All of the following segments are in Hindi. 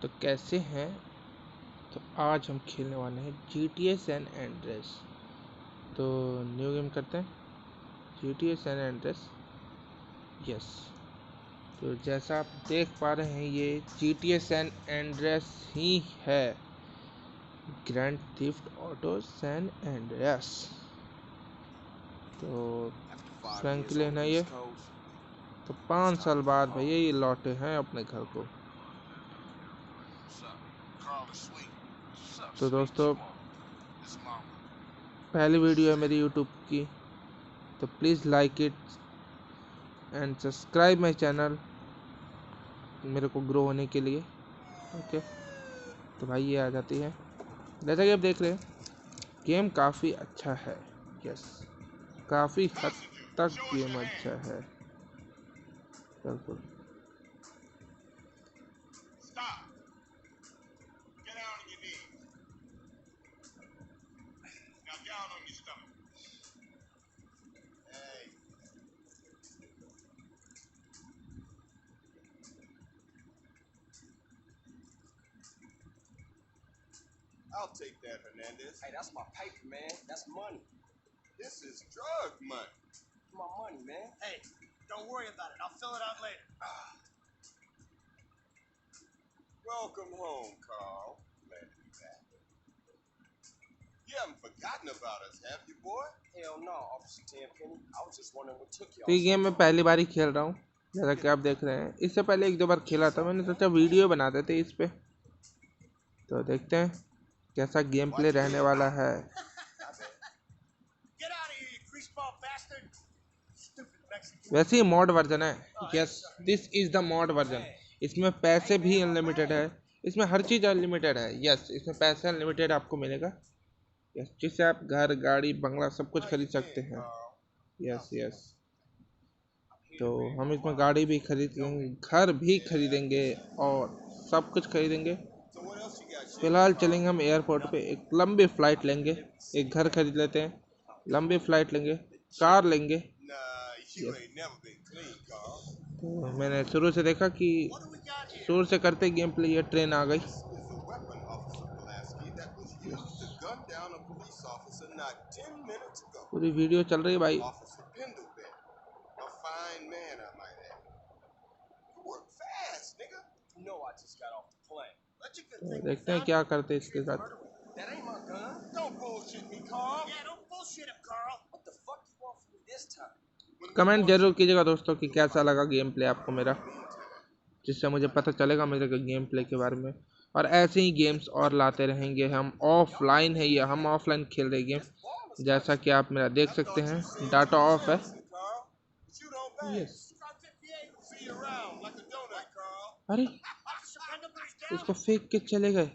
तो कैसे हैं? तो आज हम खेलने वाले हैं GTA सैन एंड्रेस। तो न्यू गेम करते हैं GTA सैन एंड्रेस। यस। तो जैसा आप देख पा रहे हैं ये GTA सैन एंड्रेस ही है, grand theft auto San Andreas. तो फ्रैंकलिन है ये। तो 5 साल बाद भैया ये लौटे हैं अपने घर को। तो दोस्तों पहली वीडियो है मेरी यूट्यूब की, तो please like it and subscribe my channel मेरे को ग्रो होने के लिए। ओके। तो भाई ये आ जाती है, जैसा कि आप देख रहे हैं गेम काफ़ी अच्छा है। यस, काफ़ी हद तक गेम अच्छा है। बिल्कुल। I'll take that, Hernandez. Hey, that's my paper, man. That's money. This is drug money. My money, man. Hey, don't worry about it. I'll fill it out later. Welcome home, Carl. Glad to be back. You haven't forgotten about us, have you, boy? Hell no, Officer Tenpenny. I was just wondering what took तो ये y'all गेम so मैं long. पहली बार ही खेल रहा हूँ, जैसा कि आप देख रहे हैं। इससे पहले 1-2 बार खेला था, मैंने सोचा वीडियो बना देते इस पे। तो देखते हैं कैसा गेम प्ले रहने वाला है। Get out of here, you greaseball bastard! Stupid Mexican. वैसे ही मॉड वर्जन है। Yes, this is the mod version. इसमें पैसे भी अनलिमिटेड है, इसमें हर चीज़ अनलिमिटेड है। यस, इसमें पैसे अनलिमिटेड आपको मिलेगा। यस, जिससे आप घर, गाड़ी, बंगला सब कुछ खरीद सकते हैं। Yes yes. तो हम इसमें गाड़ी भी खरीदेंगे, घर भी खरीदेंगे और सब कुछ खरीदेंगे। फिलहाल चलेंगे हम एयरपोर्ट पे, एक लंबी फ़्लाइट लेंगे। एक घर खरीद लेते हैं, लंबी फ़्लाइट लेंगे, कार लेंगे। यस। तो मैंने शुरू से देखा कि शुरू से करते गेम प्ले ये ट्रेन आ गई। पूरी वीडियो चल रही है भाई। तो देखते हैं क्या करते हैं इसके साथ। That ain't my gun. Don't bullshit me, Carl. Yeah, don't bullshit him, Carl. What the fuck you want from me this time? Comment जरूर कीजिएगा दोस्तों कि कैसा लगा गेम प्ले आपको मेरा, जिससे मुझे पता चलेगा मेरे गेम प्ले के बारे में। और ऐसे ही गेम्स और लाते रहेंगे हम। ऑफलाइन है ये, हम ऑफलाइन खेल रहे गेम, जैसा कि आप मेरा देख सकते हैं। डाटा ऑफ है। यस। अरे इसको फेंक के चले गए।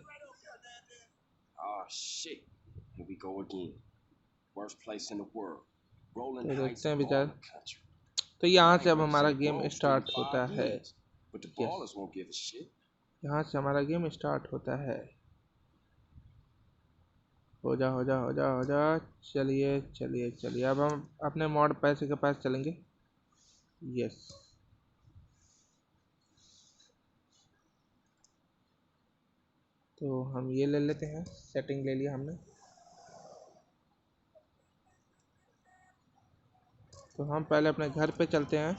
Oh shit. Here we go again. Worst place in the world. Rolling तो heights देखते हैं of all बेचारे। the country. तो यहाँ I से ain't अब हमारा represented game Wall Street start in होता 5 है। years, but the ballers won't give a shit. यहाँ से हमारा गेम स्टार्ट होता है। हो जा हो जा हो जा हो जा। चलिए चलिए चलिए, अब हम अपने मॉड पैसे के पास चलेंगे। यस। तो हम ये ले लेते हैं, सेटिंग ले लिया हमने। तो हम पहले अपने घर पे चलते हैं।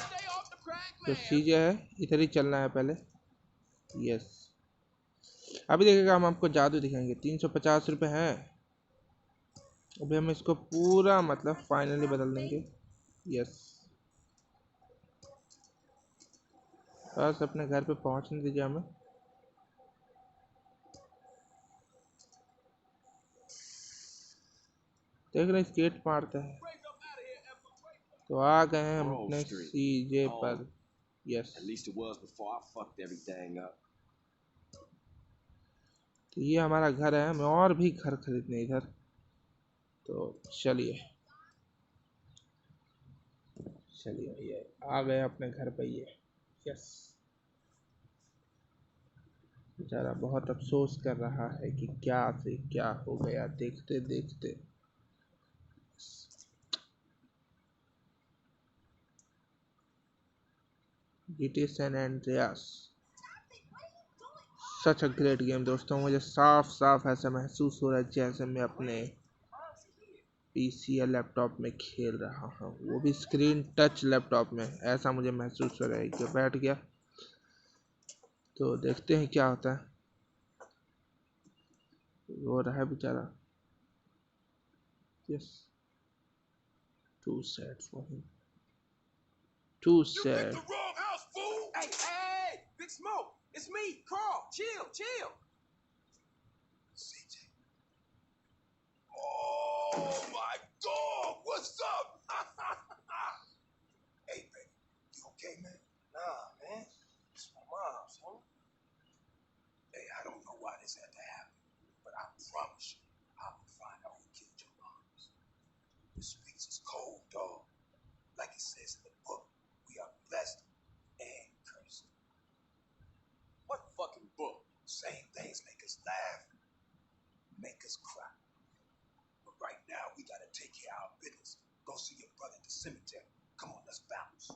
जो चीज़ें है इधर ही चलना है पहले। यस। अभी देखिएगा हम आपको जादू दिखाएंगे। 350 रुपये हैं। अभी हम इसको पूरा मतलब फाइनली बदल देंगे। यस। बस अपने घर पे पहुंचने दीजिए हमें। देख रहे हैं स्केट मारते हैं। तो आ गए हैं हम अपने सीजे पर। Yes. At least it was before I fucked everything up. तो ये हमारा घर है, हमें और भी घर खरीदने इधर। तो चलिए चलिए, ये आ गए अपने घर पे ये। यस। बेचारा बहुत अफसोस कर रहा है कि क्या से क्या हो गया देखते देखते। GTA San Andreas. Such a great game दोस्तों। मुझे साफ साफ ऐसा महसूस हो रहा है जैसे मैं अपने पीसी या लैपटॉप में खेल रहा हूँ, वो भी स्क्रीन टच लैपटॉप में। ऐसा मुझे महसूस हो रहा है कि बैठ गया। तो देखते हैं क्या होता है। रो रहा है बेचारा। Yes, too sad for him, too You picked sad. the wrong house, fool! Hey, Big Smoke. It's me, Carl. Chill. CJ. Oh my dog! What's up? Hey, baby. You okay, man? Nah, man. It's my mom's, homie. Hey, I don't know why this had to happen, but I promise you, I will find out who killed your moms. The streets is cold, dog. Like it says in the book, we are blessed and cursed. What fucking book? Same things make us laugh, make us cry. But right now, we gotta take care of our business. Go see your brother at the cemetery. Come on, let's bounce.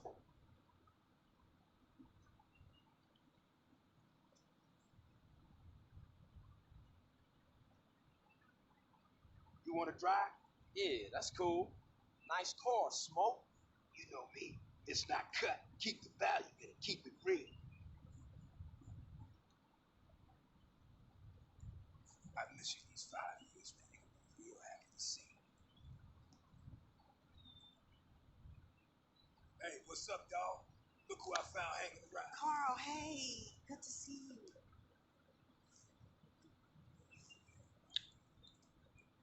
You want to drive? Yeah, that's cool. Nice car, Smoke. You know me. It's not cut. Keep the value in it. Keep it real. I miss you these 5 years, man. You're gonna be real happy to see. Hey, what's up, dog? Look who I found hanging around. Carl, hey, good to see you.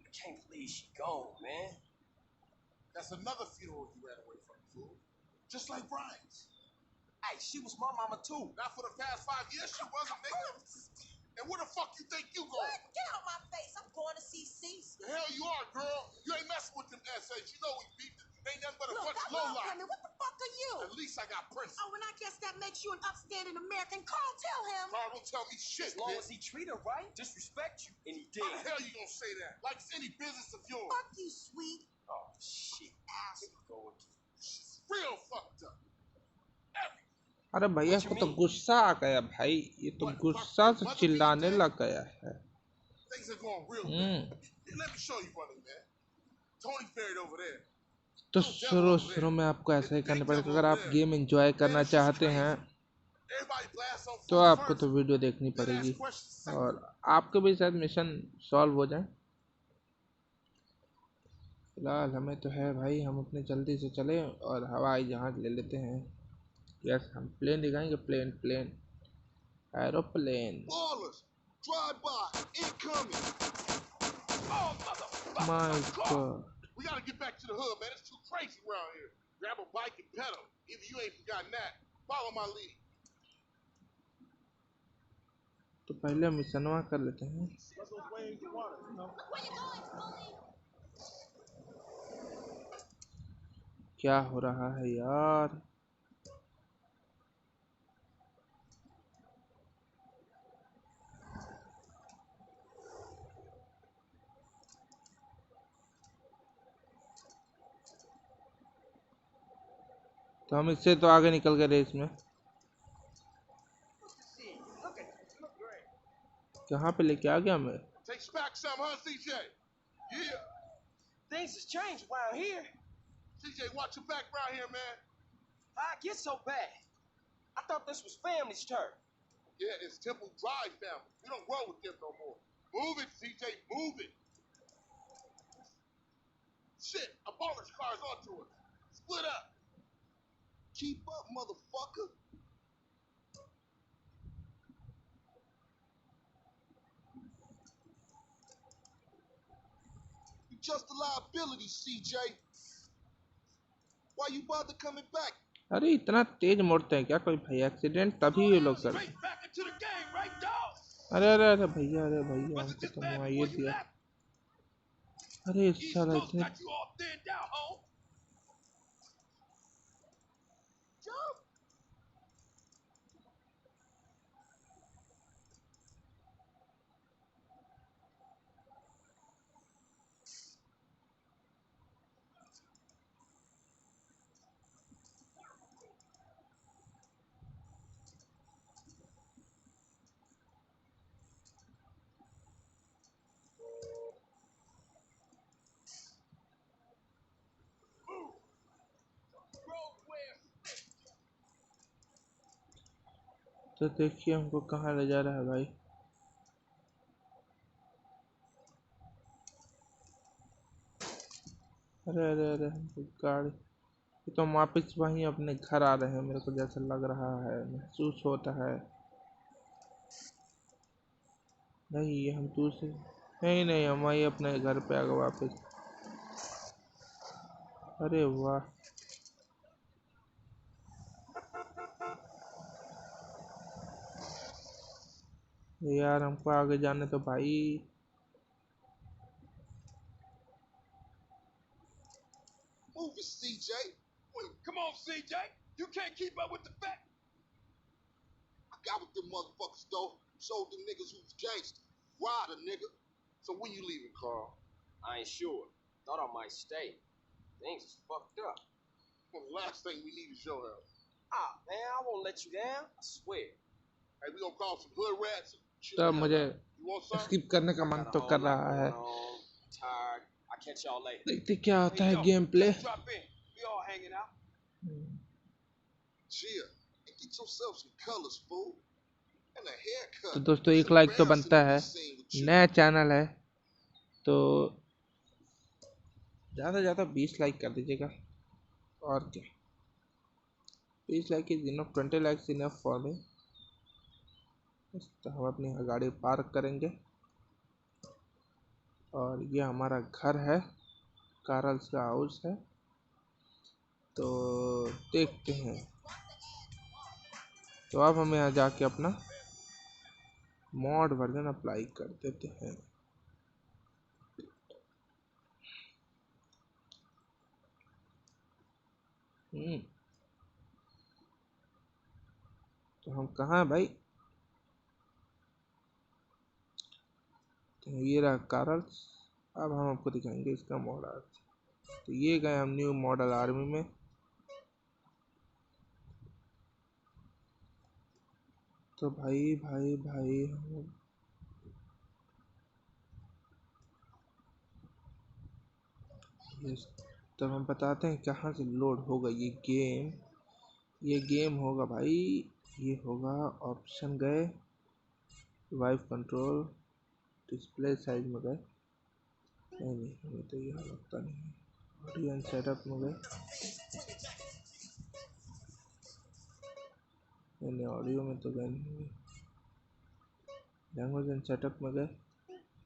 I can't believe she gone, man. That's another funeral you ran away from, fool. Just like Brian's. Hey, she was my mama too. Not for the past 5 years, she wasn't, nigga. And where the fuck you think you going? What? Get out my face. I'm going to see Cece. The hell you are, girl. You ain't messing with them essays. You know we beat them. They ain't nothing but a Look, bunch I of love lowlife. women. What the fuck are you? At least I got Prince. Oh, and I guess that makes you an upstanding American. Carl, tell him. Carl, don't tell me shit, As long bitch. as he treat her right, disrespect you, and he How the did. hell you gonna say that? Like it's any business of yours. Fuck you, sweet. Oh shit, Ass. here we go again. She's real fucked up. अरे भैया को तो गुस्सा आ गया भाई, ये तो गुस्सा से चिल्लाने लग गया है। Things are going real bad. Let me show you, brother, man. Tony buried over there. तो शुरू में आपको ऐसा ही करना पड़ेगा। अगर आप गेम एंजॉय करना चाहते हैं Everybody blast on तो food आपको first. तो वीडियो देखनी Then पड़ेगी, ask questions second. और आपके भी शायद मिशन सॉल्व हो जाए। फिलहाल हमें तो है भाई, हम अपने जल्दी से चले और हवाई जहाज ले लेते हैं। यस, हम प्लेन दिखाएंगे। Plane aeroplane. Ballers, drive by, incoming. Oh, motherfucker! My Car. God. We gotta get back to the hood, man. It's too crazy around here. Grab a bike and pedal. Either you ain't forgotten that. Follow my lead. तो पहले मिशनवा कर लेते हैं। Where you going, Tony? क्या हो रहा है यार? तो हम इससे तो आगे निकल गए रेस में। कहाँ पे लेके आ गया मैं? Takes back some, huh, CJ? Yeah. Things has changed around here. CJ, watch your back around here, man. How it get so bad? I thought this was family's turf. Yeah, it's Temple Drive family. We don't roll with them no more. Move it, CJ, move it. Shit, a baller's car is onto us. Split up. Keep up, motherfucker. You're just a liability, CJ. Why you bother coming back? अरे इतना तेज मोड़ते हैं क्या कोई भाई? एक्सीडेंट तभी ये लोग करते हैं। Straight back into the game, right, dog? अरे भैया हमको तो मुआवजा दिया। अरे East साला Coast इतने got you all thinned out, home. Jump. तो देखिए हमको कहाँ ले जा रहा है भाई। अरे अरे अरे हमको गाड़ी, ये तो हम वापिस वहीं अपने घर आ रहे हैं, मेरे को जैसा लग रहा है, महसूस होता है। नहीं ये हम दूसरे, नहीं नहीं हम वहीं अपने घर पे आ गए वापिस। अरे वाह, यार हमको आगे जाने तो भाई। Move it, CJ. Come on, CJ. You can't keep up with the fact. I got with them motherfuckers, though. Showed them niggas who's gangster. Ride a nigga. So when you leaving, Carl? I ain't sure. Thought I might stay. Things is fucked up. Well, the last thing we need is your help. Ah, man, I won't let you down. I swear. Hey, we gonna call some hood rats and chill तो the hell मुझे out. You want some? Skip करने का मन Got a तो whole कर lot रहा है। going on. Tired. I'll catch y'all later. देखते क्या होता Hey, है yo, game play. just drop in. We all hanging out. Chill. And get yourself some colors, fool. And a haircut. तो दोस्तों It's एक लाइक तो embarrassing बनता to है, be seen with you. नया चैनल है तो ज़्यादा से ज़्यादा 20 लाइक कर दीजिएगा। और क्या, 20 like is enough, 20 likes enough for me. तो हम अपनी गाड़ी पार्क करेंगे और ये हमारा घर है, कारल्स का हाउस है। तो देखते हैं, तो अब हम यहाँ जाके अपना मॉड वर्जन अप्लाई कर देते हैं। तो हम कहाँ हैं भाई? तो ये रहा कारल्स। अब हम आपको दिखाएंगे इसका मॉडल। तो ये गए हम न्यू मॉडल आर्मी में। तो भाई भाई भाई हम तो हम बताते हैं कहाँ से लोड होगा ये गेम। ये गेम होगा भाई, ये होगा ऑप्शन गए, वाइफ कंट्रोल, डिस्प्ले साइज में गए, नहीं हमें तो यहाँ लगता नहीं है। ऑडियो एंड सेटअप में गए, नहीं ऑडियो में तो गए नहीं। लैंग्वेज एंड सेटअप में गए,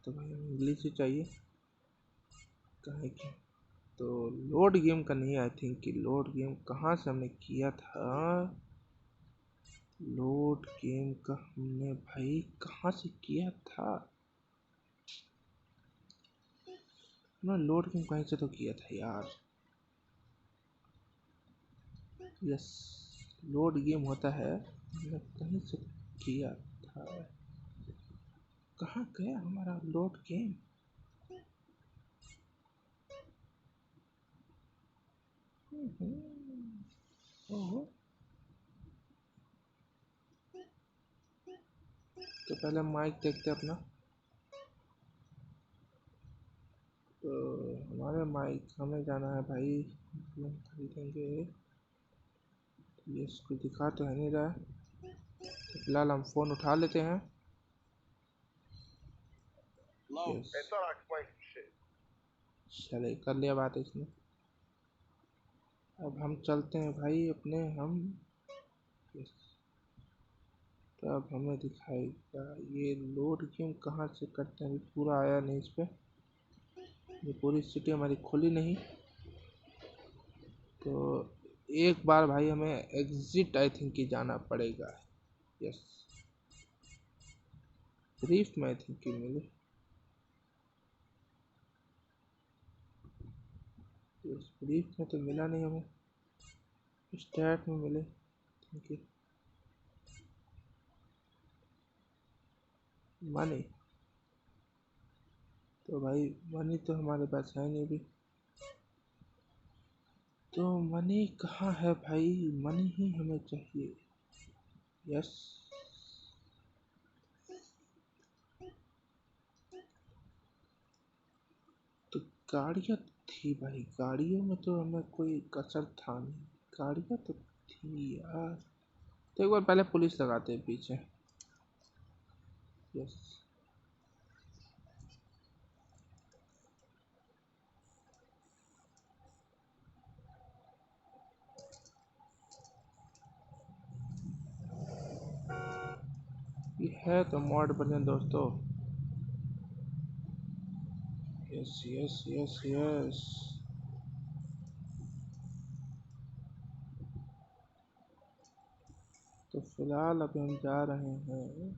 तो भाई इंग्लिश ही चाहिए कहाँ की। तो लोड गेम का नहीं, आई थिंक कि लोड गेम कहाँ से हमने किया था। लोड गेम का हमने भाई कहाँ से किया था, ना लोड गेम कहीं से तो किया था यार। यस, लोड गेम होता है, हमने कहीं से किया था। कहाँ गया हमारा लोड गेम? ओहो, तो पहले माइक देखते अपना। तो हमारे माइक हमें जाना है भाई, हम खरीदेंगे। ये इसको दिखा तो है नहीं रहा, तो फिलहाल हम फ़ोन उठा लेते हैं। यस, चले कर लिया बात इसने। अब हम चलते हैं भाई अपने हम। यस, तो अब हमें दिखाएगा ये लोड गेम कहाँ से करते हैं। अभी पूरा आया नहीं इस पर, ये पूरी सिटी हमारी खुली नहीं। तो एक बार भाई हमें एग्जिट आई थिंक कि जाना पड़ेगा। यस, ब्रीफ में आई थिंक कि मिले, यस ब्रीफ में तो मिला नहीं हमें, स्टार्ट में मिले थिंक कि मनी। तो भाई मनी तो हमारे पास है नहीं अभी। तो मनी कहाँ है भाई, मनी ही हमें चाहिए। यस, तो गाड़ियाँ थी भाई, गाड़ियों में तो हमें कोई कसर था नहीं, गाड़ियाँ तो थी यार। तो एक बार पहले पुलिस लगाते हैं पीछे। यस, ये है तो मॉड वर्जन दोस्तों। Yes yes yes yes. तो फिलहाल अभी हम जा रहे हैं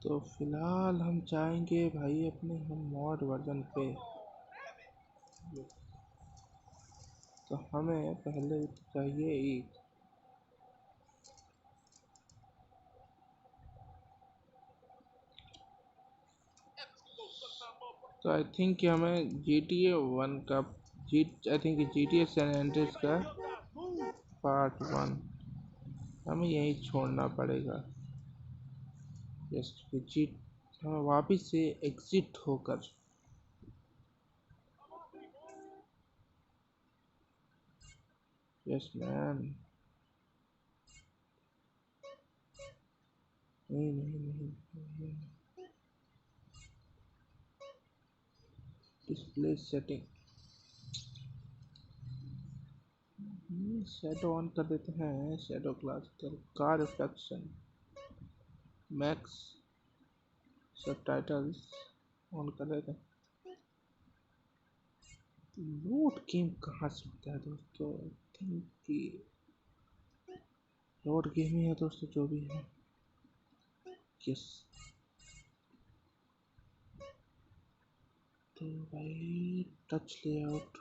तो फिलहाल हम जाएंगे भाई अपने हम मॉड वर्जन पे। तो हमें पहले चाहिए एक, तो आई थिंक कि हमें GTA 1 का I think GTA San Andreas का पार्ट 1 हमें यहीं छोड़ना पड़ेगा। यस, हमें वापिस से एग्जिट होकर। Yes man. नहीं नहीं नहीं, नहीं। डिस्प्ले सेटिंग, शैडो ऑन कर देते हैं। Shadow class car reflection, max subtitles on कर देते हैं। लोड गेम कहाँ से होता है दोस्तों? आई थिंक कि लोड गेम ही है दोस्तों, जो भी है। यस, तो भाई टच लेआउट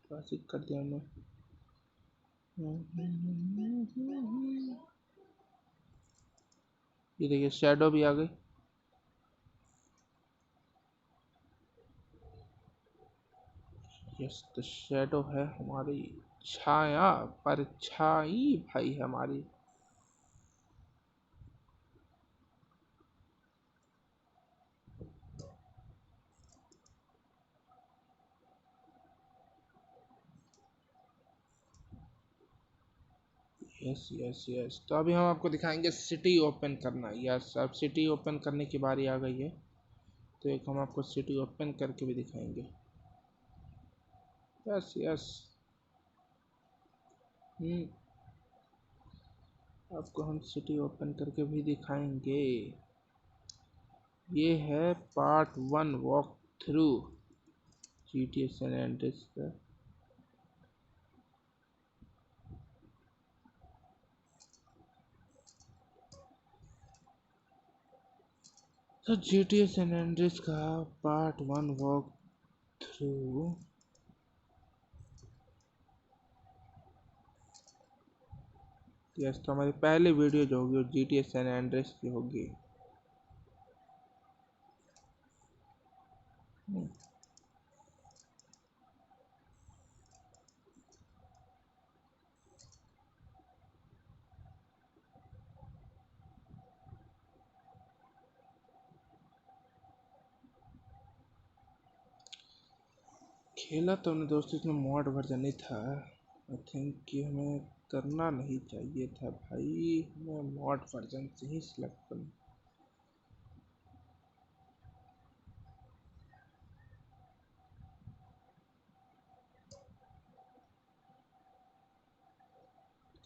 क्लासिक कर दिया हमने। ये देखिए शैडो भी आ गई। यस, तो शैडो है हमारी छाया, परछाई भाई हमारी। यस यस यस, तो अभी हम आपको दिखाएंगे सिटी ओपन करना। यस, अब सिटी ओपन करने की बारी आ गई है। तो एक हम आपको सिटी ओपन करके भी दिखाएंगे। Yes yes. आपको हम सिटी ओपन करके भी दिखाएंगे। ये है part 1 walk through GTA San Andreas का। तो GTA सैन एंड्रेस का पार्ट 1 वॉक थ्रू। यस, तो हमारी पहली वीडियो जो होगी वो GTA सैन एंड्रेस की होगी। खेला तो हमने दोस्तों इसमें मॉड वर्जन नहीं था। आई थिंक कि हमें करना नहीं चाहिए था भाई, हमें मॉड वर्जन से ही सिलेक्ट करना।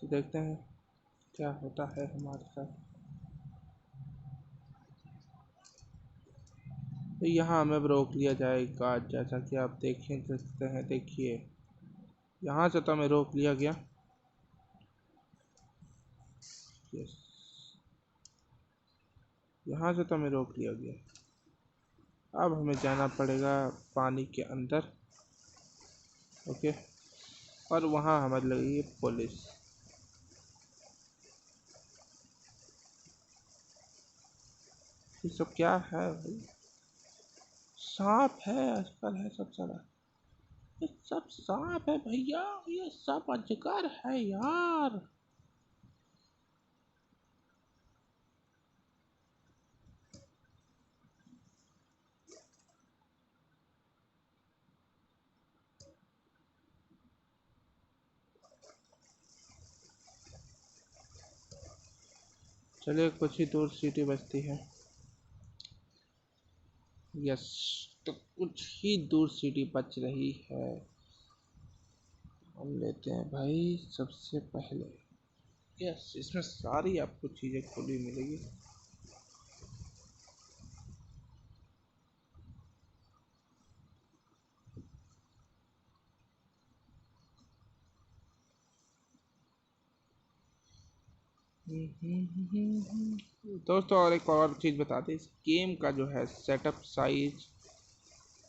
तो देखते हैं क्या होता है हमारे साथ। तो यहाँ हमें रोक लिया जाएगा, जैसा कि आप देखें सकते हैं। देखिए यहाँ से तो हमें रोक लिया गया। यस, यहाँ से तो हमें रोक लिया गया। अब हमें जाना पड़ेगा पानी के अंदर। ओके, और वहाँ हमें लगेगी पुलिस। ये सब क्या है भाई? सांप है आजकल, है सब सारा। ये सब सांप है भैया, ये सब अजगर है यार। चलिए कुछ ही दूर सिटी बचती है। यस, तो कुछ ही दूर सिटी बच रही है। हम लेते हैं भाई सबसे पहले। यस, इसमें सारी आपको चीज़ें खुली मिलेगी। दोस्तों और एक और चीज़ बता दें, इस गेम का जो है सेटअप साइज,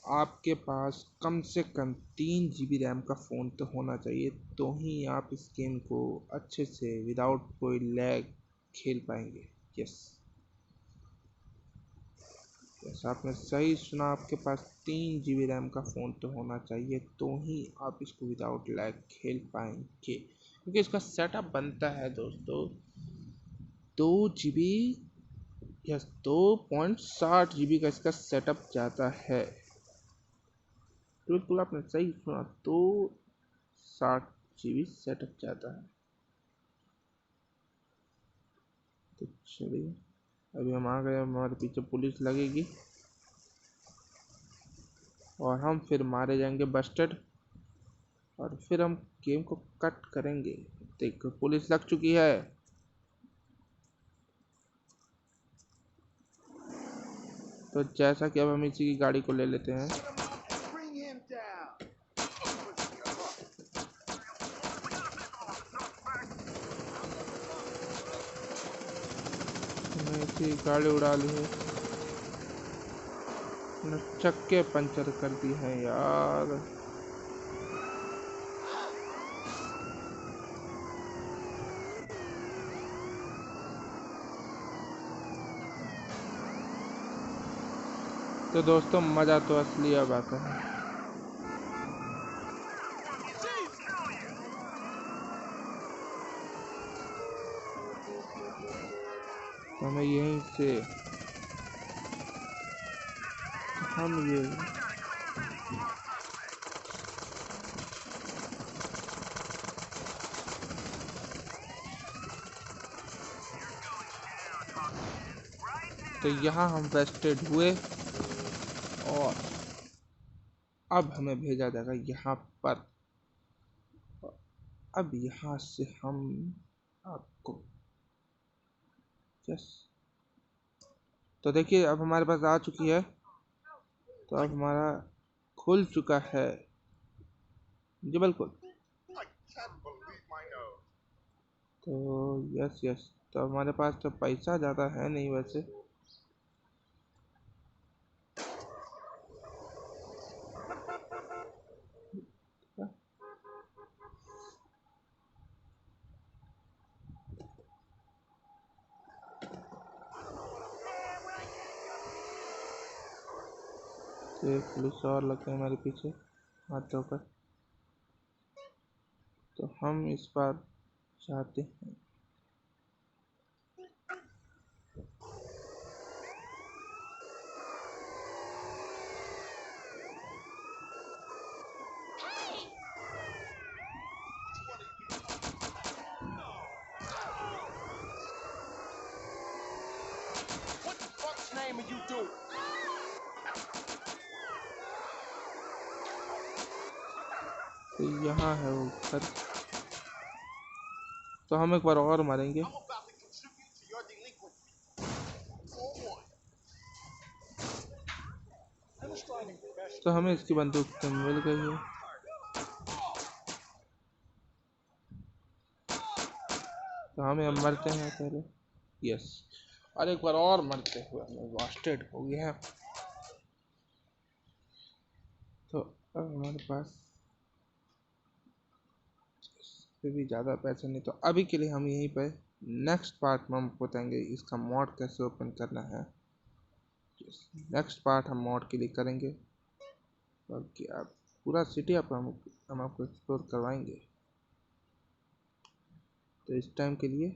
आपके पास कम से कम 3 GB रैम का फ़ोन तो होना चाहिए, तो ही आप इस गेम को अच्छे से विदाउट कोई लैग खेल पाएंगे। यस यस, आपने सही सुना, आपके पास 3 GB रैम का फ़ोन तो होना चाहिए, तो ही आप इसको विदाउट लैग खेल पाएंगे, क्योंकि इसका सेटअप बनता है दोस्तों 2 GB, यस 2.60 GB का इसका सेटअप जाता है। बिल्कुल आपने सही सुना, 260 GB सेटअप जाता है। तो चलिए अभी हम आ गए, हमारे पीछे पुलिस लगेगी और हम फिर मारे जाएंगे बस्टर्ड, और फिर हम गेम को कट करेंगे। देखो पुलिस लग चुकी है। तो जैसा कि अब हम इसी की गाड़ी को ले लेते हैं। Bring him down. हमने इसी गाड़ी उड़ा ली है, चक्के पंचर कर दिए हैं यार। तो दोस्तों मज़ा तो असली अब आता है। तो हमें यहीं से हम ये तो यहाँ हम वेस्टेड हुए और अब हमें भेजा जाएगा यहाँ पर। अब यहाँ से हम आपको यस, तो देखिए अब हमारे पास आ चुकी है, तो अब हमारा खुल चुका है जी बिल्कुल। तो यस यस, तो हमारे पास तो पैसा ज़्यादा है नहीं वैसे। तो एक पुलिस और लग गए हमारे पीछे हाथ धोकर, तो हम इस बार चाहते हैं What the fuck's name are you doing? तो यहाँ है वो ऊपर, तो हम एक बार और मारेंगे। I'm about to contribute to your delinquency. For one. Demonstrating professional. तो हमें इसकी बंदूक तो मिल गई है, तो हमें अब मरते हैं पहले। यस, और एक बार और मरते हुए हमें वास्टेड हो गया है। तो अब हमारे पास इससे भी ज़्यादा पैसे नहीं, तो अभी के लिए हम यहीं पे नेक्स्ट पार्ट में हम बताएंगे इसका मॉड कैसे ओपन करना है। नेक्स्ट पार्ट हम मॉड के लिए करेंगे, बाकी आप पूरा सिटी आप हम आपको एक्सप्लोर करवाएंगे। तो इस टाइम के लिए